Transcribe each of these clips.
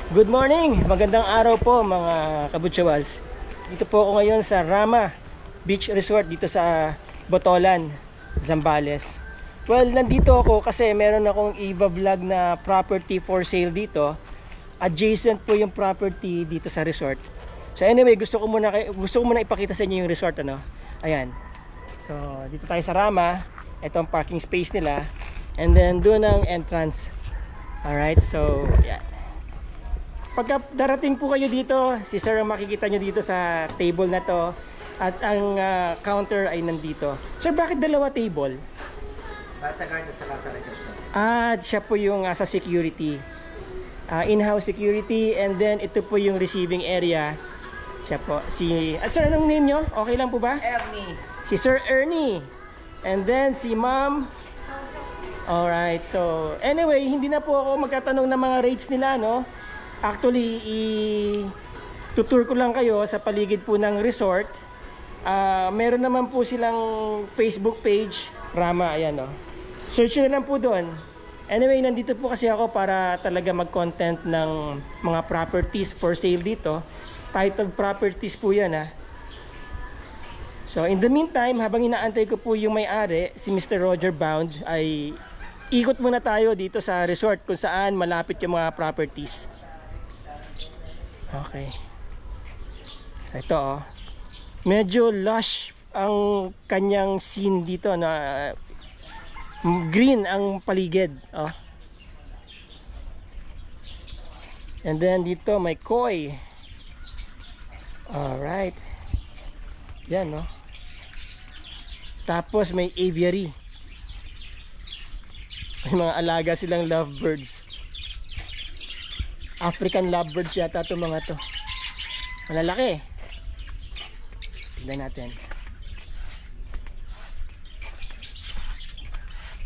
Good morning! Magandang araw po mga kabutsawals. Dito po ako ngayon sa Rama Beach Resort dito sa Botolan, Zambales. Well, nandito ako kasi meron akong i-vlog na property for sale dito. Adjacent po yung property dito sa resort. So anyway, gusto ko muna ipakita sa inyo yung resort, ano. Ayan. So dito tayo sa Rama. Ito ang parking space nila. And then doon ang entrance. Alright, so yeah. Pagka darating po kayo dito, si sir ang makikita nyo dito sa table na to. At ang counter ay nandito. Sir, bakit dalawa table? Sa guard at saka sa reception. Siya po yung sa security. In-house security. And then ito po yung receiving area. Siya po. Sir, anong name nyo? Okay lang po ba? Ernie. Si Sir Ernie. And then si Ma'am. Alright, so anyway, hindi na po ako magtatanong ng mga rates nila, no? Actually, tutur ko lang kayo sa paligid po ng resort. Meron naman po silang Facebook page, Rama, ayan, no? Search nyo na lang po doon. Anyway, nandito po kasi ako para talaga mag-content ng mga properties for sale dito. Titled properties po yan, ha. So in the meantime, habang inaantay ko po yung may-ari, si Mr. Roger Bound, ay ikot muna tayo dito sa resort kung saan malapit yung mga properties. Okay. So ito, oh. Medyo lush ang kanyang scene dito na green ang paligid, oh. And then dito may koi. Alright. Yan, no. Tapos may aviary. May mga alaga silang lovebirds. African lovebirds yata itong mga to. Malalaki. Tignan natin.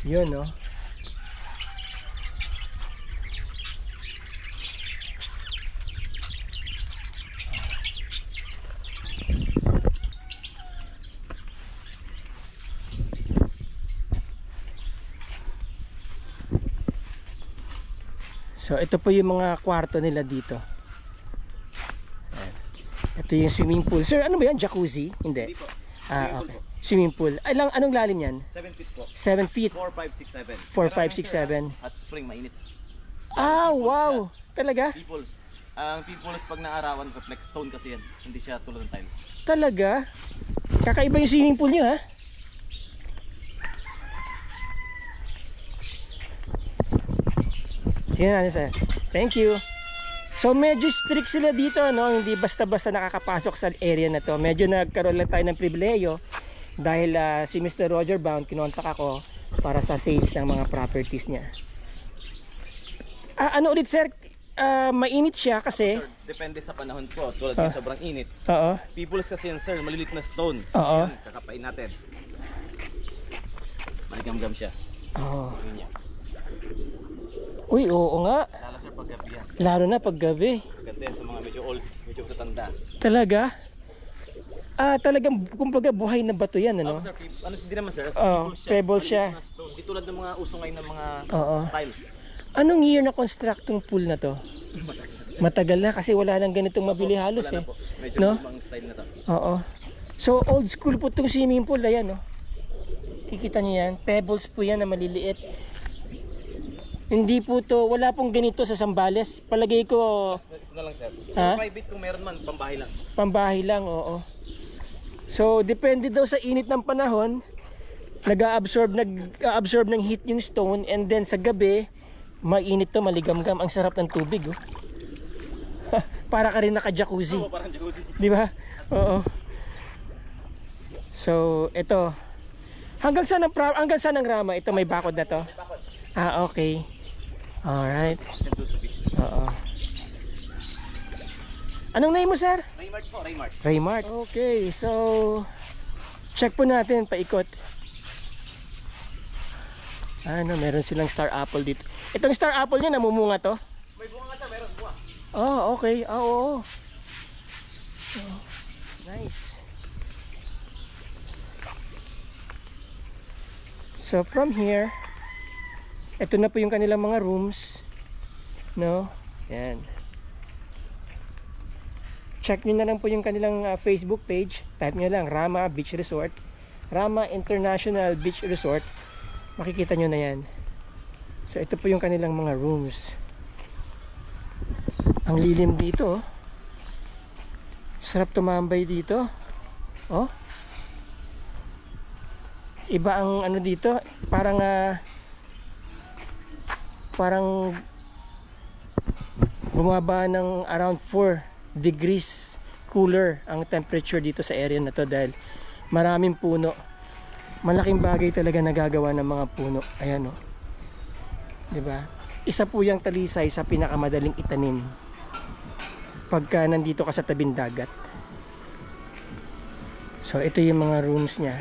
Yun, no. So ito po yung mga kwarto nila dito. Ayan. Ito yung swimming pool. Sir, ano ba yan? Jacuzzi? Hindi. Hindi po. Okay. Swimming pool. Anong lalim yan? 7 feet po. 7 feet. 4, 5, 6, 7. 4, 5, 6, 7. At spring, mainit. Wow! Talaga? Peoples. Ang peoples pag naarawan, reflect stone kasi yan. Hindi siya tulad ng tiles. Talaga? Kakaiba yung swimming pool nyo, ha? Tingnan natin, sir. Thank you. So medyo strict sila dito, no? Hindi basta-basta nakakapasok sa area na to. Medyo nagkaroon lang tayo ng pribileyo dahil si Mr. Roger Bound kinontak ako para sa sales ng mga properties niya. Ano ulit, sir? Mainit siya kasi Sir, depende sa panahon po. Tulad ng sobrang init. Oo. Peoples kasi yan, sir, malilit na stone. Oo. Yan, kakapain natin. Maligamgam siya. Oo. Yun yan. Uy, oo nga. Lalo sir pag gabi yan. Lalo na pag gabi. Ganda yan sa mga medyo old, medyo tatanda. Talaga? Talagang kumbaga buhay na bato yan, ano? Sir, hindi naman sir. Pebble siya. Malilit na stone. Di tulad ng mga uso ngayon ng mga Oo. tiles. Anong year na construct tong pool na to? Matagal na kasi wala nang ganitong mabili halos, Wala eh. na po. Medyo No? lumang style na to. Oo. So old school po tong swimming pool, ayan, no? Kikita niyo yan, pebbles po yan na maliliit. Hindi po to, wala pong ganito sa Zambales. Palagay ko Ito na lang sir. Ha? Private kung meron man, pambahay lang. pambahay lang, oo. So depende daw sa init ng panahon, nag-absorb ng heat yung stone, and then sa gabi mainit to, maligamgam. Ang sarap ng tubig, oh. Para ka rin naka-jacuzzi. Oo, parang jacuzzi. Di ba? Oo. So, ito. Hanggang saan ang Rama? Ito may bakod na to? Okay. Alright. Oo. Anong name mo, sir? Raymart po, Raymart. Raymart. Okay, so check po natin, paikot. Meron silang star apple dito. Itong star apple niya namumunga to? May bunga nga sir, meron bunga. Okay. Oo. Nice. So from here, ito na po yung kanilang mga rooms, no? Yan. check nyo na lang po yung kanilang Facebook page. Type nyo lang Rama Beach Resort, Rama International Beach Resort. Makikita nyo na yan. So ito po yung kanilang mga rooms. Ang lilim dito, oh. Sarap tumambay dito. Oh. Iba ang ano dito, parang bumaba ng around 4 degrees cooler ang temperature dito sa area na to dahil maraming puno. Malaking bagay talaga nagagawa ng mga puno. Ayan, oh. 'Di ba? Isa po yung talisay sa pinakamadaling itanim pagka nandito ka sa tabing dagat. So ito yung mga rooms niya.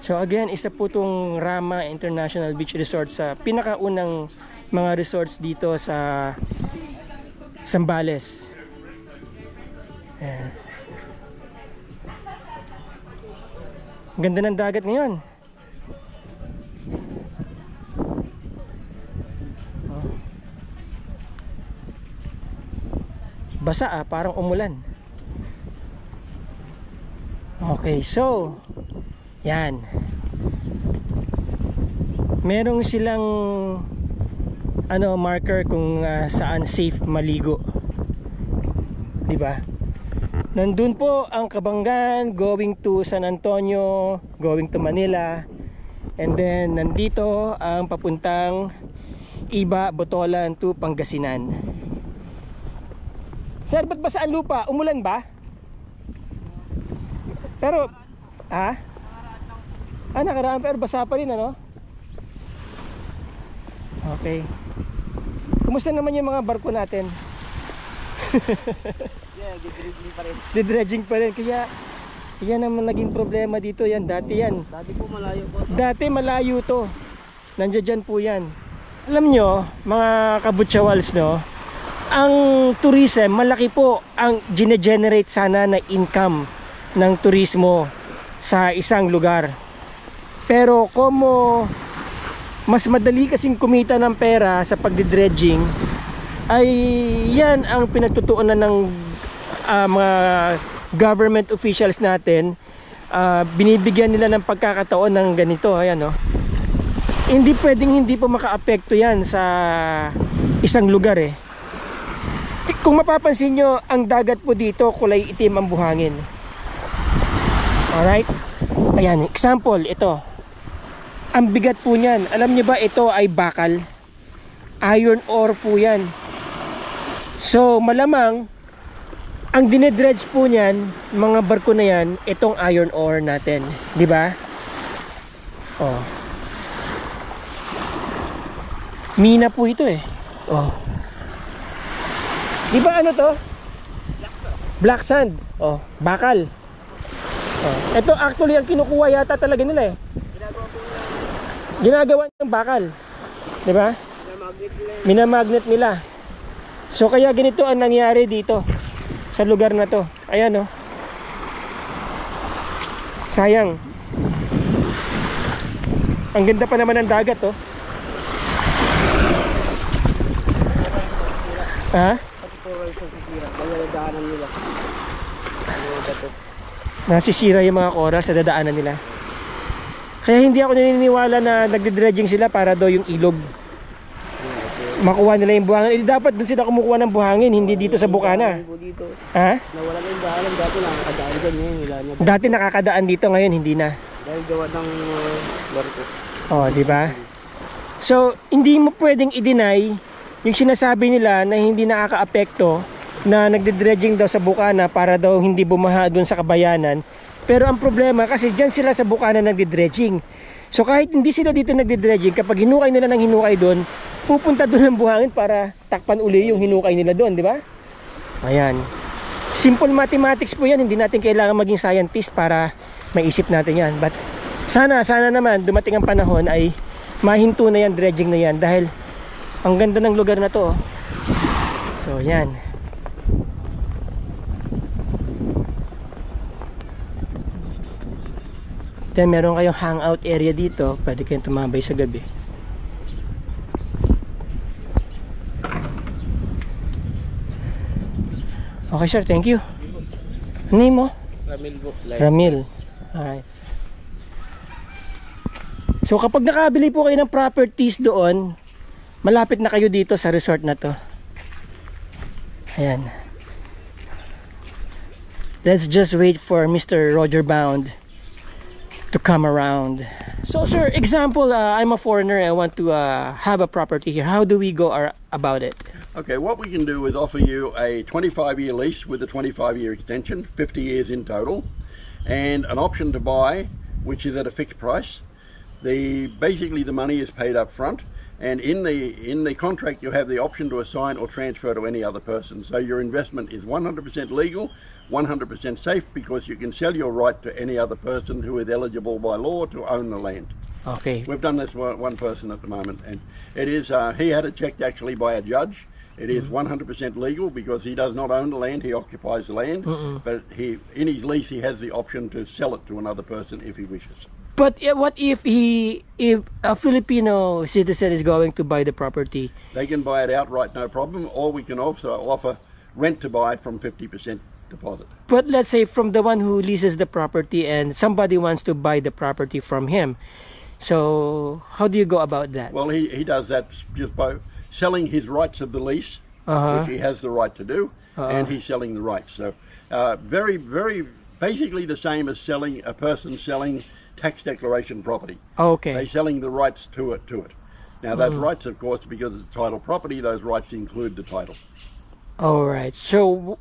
So again, isa po itong Rama International Beach Resort sa pinakaunang mga resorts dito sa Zambales. Ayan. Ganda ng dagat ngayon. Oh. Basa parang umulan. Okay, so yan. Merong silang marker kung saan safe maligo. 'Di ba? Nandun po ang Kabanggan going to San Antonio, going to Manila. And then nandito ang papuntang Iba, Botolan to Pangasinan. Sir, ba't basa ang lupa? Umulan ba? Pero nakaraan pero basa pa rin, ano? Okay. Kumusta naman yung mga barko natin? Yeah, didredging pa rin. Didredging pa rin. Kaya yan naman naging problema dito. Yan, dati yan. Dati po malayo po. Dati malayo to. Nandiyan dyan po yan. Alam nyo, mga kabutsyawals, no? Ang tourism, malaki po ang gine-generate sana na income ng turismo sa isang lugar. Pero como mas madali kasing kumita ng pera sa pagdidredging, ay yan ang pinagtutuunan ng mga government officials natin. Binibigyan nila ng pagkakataon ng ganito. Ayan, no? Hindi pwedeng hindi po maka-apekto yan sa isang lugar eh. Kung mapapansin nyo, ang dagat po dito kulay itim ang buhangin. Alright? Ayan, example, ito. Ang bigat po niyan. Alam niyo ba ito ay bakal? Iron ore po yan. So malamang ang dinedredge po niyan, mga barko na yan, itong iron ore natin, di ba? Oh. Mina po ito eh. Oh. Di ba ano to? Black sand. Oh, bakal. Oh. Ito actually ang kinukuha yata talaga nila eh. Ginagawa ng bakal. Di ba? Minamagnet nila. So kaya ganito ang nangyari dito sa lugar na to. Ayan, oh. Sayang. Ang ganda pa naman ng dagat, oh. Ha? Nasisira yung mga coral sa dadaanan nila. Kaya hindi ako naniniwala na nagdidredging sila para daw yung ilog makuha nila yung buhangin. Dapat dun sila kumukuha ng buhangin, hindi dito sa Bukana. Ha? Nawala na yung daanan, dati nakakadaan dyan ngayon. Dati nakakadaan dito, ngayon hindi na. Dahil gawa ng barko. Oh, di ba? So, hindi mo pwedeng i-deny yung sinasabi nila na hindi nakakaapekto na nagdidredging daw sa Bukana para daw hindi bumaha dun sa Kabayanan. Pero ang problema kasi dyan sila sa Bukana nagdidredging. So kahit hindi sila dito nagdidredging, kapag hinukay nila ng hinukay doon, pupunta doon ang buhangin para takpan uli yung hinukay nila doon, di ba? Ayan. Simple mathematics po yan, hindi natin kailangan maging scientist para maisip natin yan. But sana naman dumating ang panahon ay mahinto na yan, dredging na yan, dahil ang ganda ng lugar na to. So yan. Then meron kayong hangout area dito. Pwede kayong tumambay sa gabi. Okay sir, thank you. Name mo? Ramil book Ramil. Alright. So kapag nakabili po kayo ng properties doon, malapit na kayo dito sa resort na to. Ayan. Let's just wait for Mr. Roger Bound to come around. So sir, example, I'm a foreigner, I want to have a property here. How do we go about it? Okay, what we can do is offer you a 25-year lease with a 25-year extension, 50 years in total, and an option to buy, which is at a fixed price. Basically the money is paid up front, and in the contract you have the option to assign or transfer to any other person. So your investment is 100% legal, 100% safe, because you can sell your right to any other person who is eligible by law to own the land. Okay. We've done this for one person at the moment, and it is he had it checked actually by a judge. It is 100% legal because he does not own the land, he occupies the land, but in his lease he has the option to sell it to another person if he wishes. But what if a Filipino citizen is going to buy the property? They can buy it outright, no problem, or we can also offer rent to buy from 50% deposit. But let's say from the one who leases the property and somebody wants to buy the property from him. So how do you go about that? Well, he does that just by selling his rights of the lease, which he has the right to do, and he's selling the rights. So very, very basically the same as selling a person selling tax declaration property. Okay. They're selling the rights to it. Now those rights, of course, because it's title property, those rights include the title. All right. So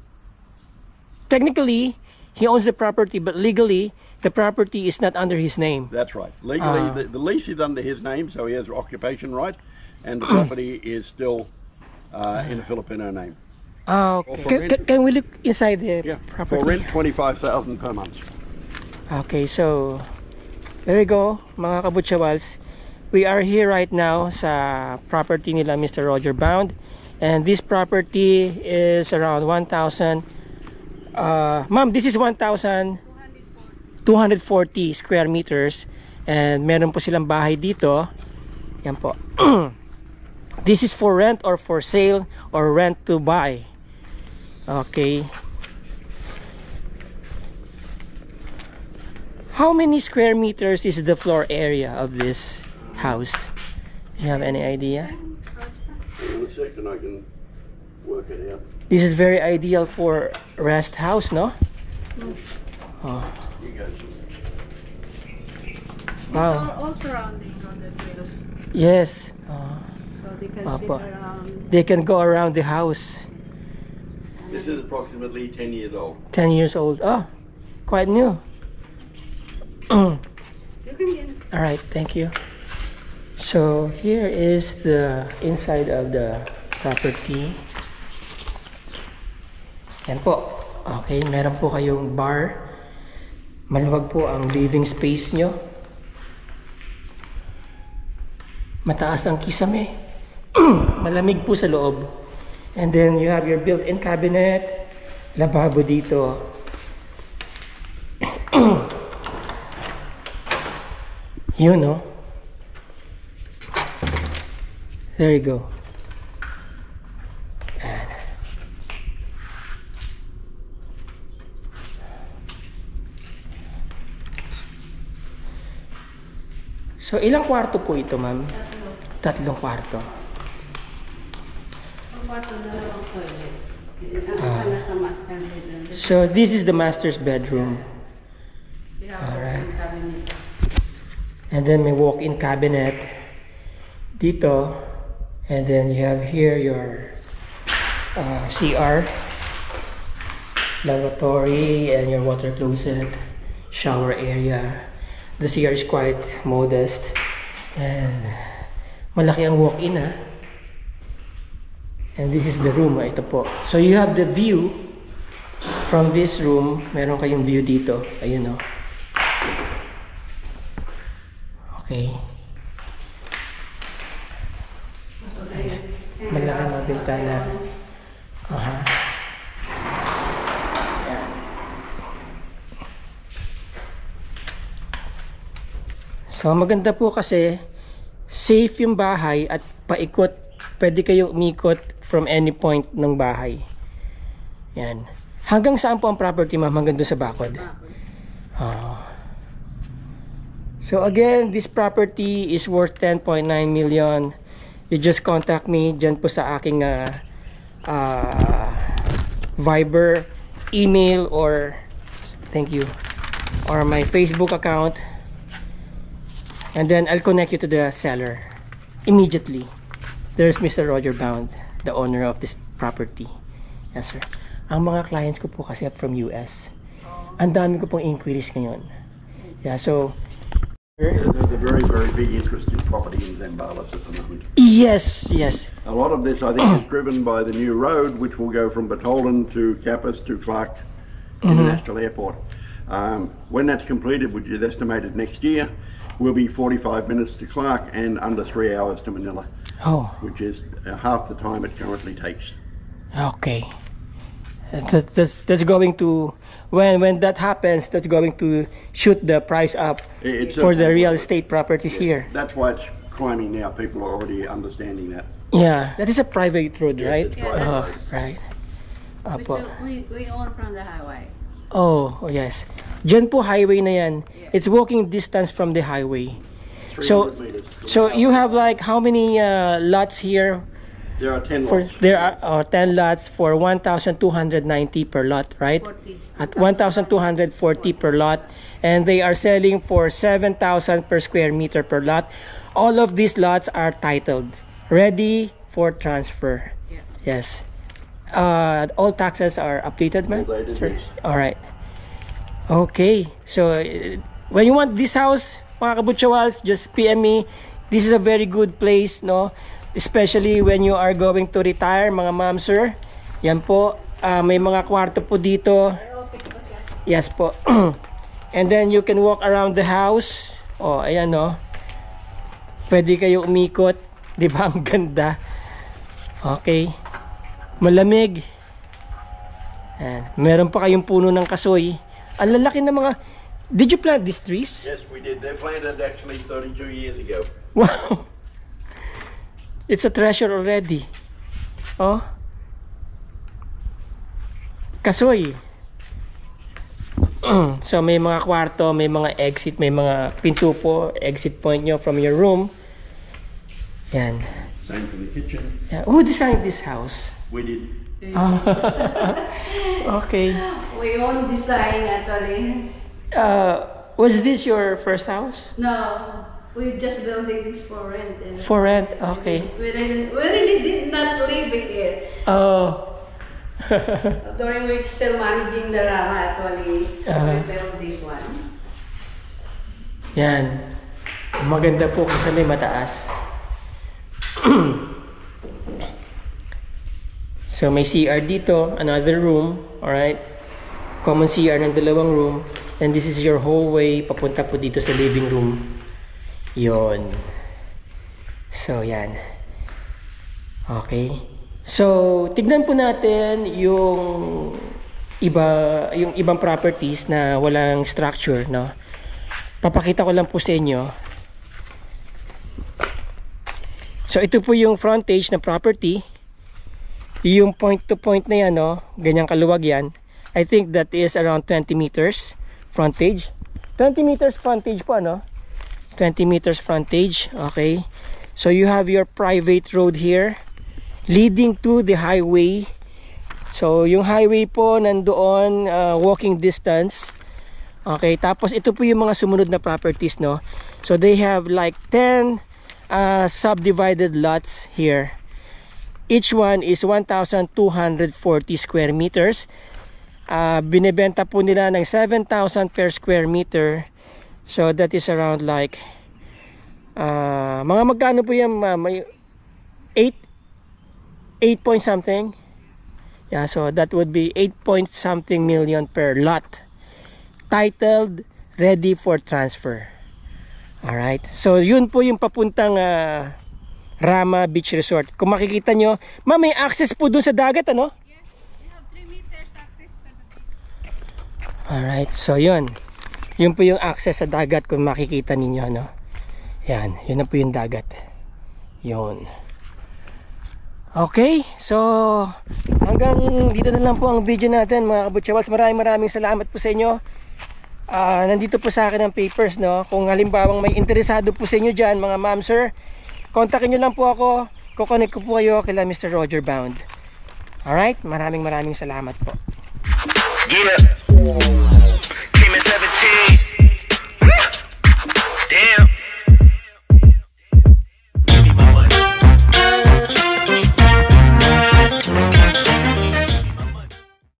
technically he owns the property, but legally the property is not under his name. That's right. Legally, the lease is under his name, so he has occupation right, and the property is still in a Filipino name. Okay. Can we look inside the property? For rent, 25,000 per month. Okay, so there we go, mga kabutsyawals. We are here right now sa property nila Mr. Roger Bound, and this property is around 1,000. Ma'am, this is 1,240 square meters, and meron po silang bahay dito. Yan po. This is for rent or for sale or rent to buy. Okay. How many square meters is the floor area of this house? Do you have any idea? In a second I can work it out. This is very ideal for rest house, no? Oh. You go. Wow. These are all surrounding on the trails, Yes. so they can sit Papa. around. They can go around the house. This is approximately 10 years old. 10 years old. Oh, quite new. You can get All right, thank you. So here is the inside of the property. Yan po. Okay, meron po kayong bar. Maluwag po ang living space nyo. Mataas ang kisame. Malamig po sa loob. And then you have your built-in cabinet. Lababo dito. Yun, no? There you go. Ayan. So, ilang kwarto po ito, ma'am? Tatlong kwarto. So, this is the master's bedroom. Alright. And then may walk-in cabinet dito, and then you have here your CR, lavatory, and your water closet, shower area. The CR is quite modest, and malaki ang walk-in, ah. And this is the room, ito po. So you have the view from this room. Meron kayong view dito, ayun, oh. Okay. Nice. Malaki mga bintana. Aha. Ayan. So maganda po kasi safe yung bahay at paikot. Pwede kayo umikot from any point ng bahay. Yan. Hanggang saan po ang property, ma'am? Hanggang doon sa bakod? So again, this property is worth 10.9 million. You just contact me dyan po sa aking Viber, email, or thank you, or my Facebook account, and then I'll connect you to the seller immediately. There's Mr. Roger Bound, the owner of this property. Yes, sir. Ang mga clients ko po kasi from US. Ang dami ko pong inquiries ngayon. Yeah, so There's a very, very big interest in property in Zambales at the moment. yes. A lot of this, I think, is driven by the new road, which will go from Batolan to Kappas to Clark International Airport. When that's completed, which is estimated next year, will be 45 minutes to Clark and under 3 hours to Manila, Oh, which is half the time it currently takes. okay. That's going to, when that happens, that's going to shoot the price up It's for the certainly real will. estate properties here. That's why it's climbing now. People are already understanding that. Yeah, that is a private road, Yes, right? it's private. Oh, right. We, Apo. still, we own from the highway. Oh, yes. Diyan po highway na yan. It's walking distance from the highway. 300 meters. So you have like how many lots here? There are 10 For lots. there are 10 lots for 1,290 per lot, right? 40. At 1,240 per lot, and they are selling for 7,000 per square meter per lot. All of these lots are titled, ready for transfer. Yeah. Yes. All taxes are updated, ma'am? All dated, Sir? yes. All right. Okay. So when you want this house, mga kabutchawals, just PM me. This is a very good place, no? Especially when you are going to retire, mga ma'am, sir. Yan po. May mga kwarto po dito. Yes po. And then you can walk around the house. Oh, ayan, no? Pwede kayo umikot. Di ba? Ang ganda. Okay. Malamig. Ayan. Meron pa kayong puno ng kasoy. Ang lalaki ng mga... Did you plant these trees? Yes, we did. They're planted actually 32 years ago. Wow. It's a treasure already. Oh. Kasoy. So may mga kwarto, may mga exit, may mga pinto po, exit point nyo from your room. Yan. Same for the kitchen. Yeah. Who designed this house? We did. Okay. We own design actually. Was this your first house? No, we're just building this for rent. And For rent? Okay. we really did not live here. Oh. During we're still managing the Rama actually, we built this one. Yan. Maganda po kasi may mataas. So may CR dito, another room, alright? Common CR ng dalawang room. And this is your hallway papunta po dito sa living room. Yon. So yan. Okay. So tignan po natin yung ibang properties na walang structure, no? Papakita ko lang po sa inyo. So ito po yung frontage na property. Yung point to point na yan, no? Ganyang kaluwag yan. I think that is around 20 meters frontage. 20 meters frontage po, no? 20 meters frontage. Okay. So you have your private road here leading to the highway. So yung highway po nandoon, walking distance. Okay, tapos ito po yung mga sumunod na properties, no? So they have like 10 subdivided lots here. Each one is 1,240 square meters. Binebenta po nila ng 7,000 per square meter. So that is around like mga magkano po yan, may 8 point something. Yeah, so that would be 8 point something million per lot. Titled, ready for transfer. Alright. So yun po yung papuntang Rama Beach Resort. Kung makikita nyo, may access po dun sa dagat, ano? Yes, we have 3 meters access to the beach. Alright, so yun. Yun po yung access sa dagat kung makikita ninyo, no? Yan, yun na po yung dagat. Yun. Okay, so hanggang dito na lang po ang video natin mga kabutsawals. Maraming salamat po sa inyo. Nandito po sa akin ang papers, no. Kung halimbawang may interesado po sa inyo dyan mga ma'am sir, kontakin nyo lang po ako. Kukonek ko po kayo kila Mr. Roger Bound. Alright, maraming salamat po. Yeah. Came in 17.